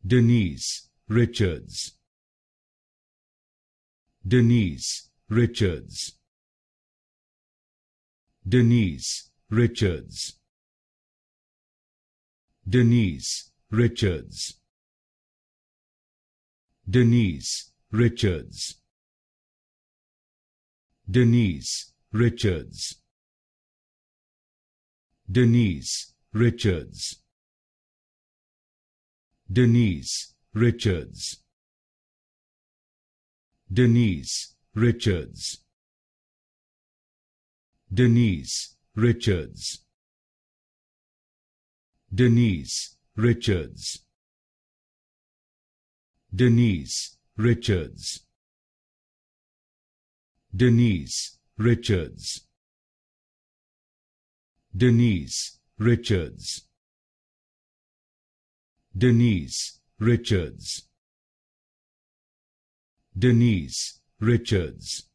Denise Richards. Denise Richards. Denise Richards. Denise Richards. Denise Richards. Denise Richards. Denise Richards. Denise Richards. Denise Richards. Denise Richards. Denise Richards. Denise Richards. Denise Richards. Denise Richards. Denise Richards. Denise Richards.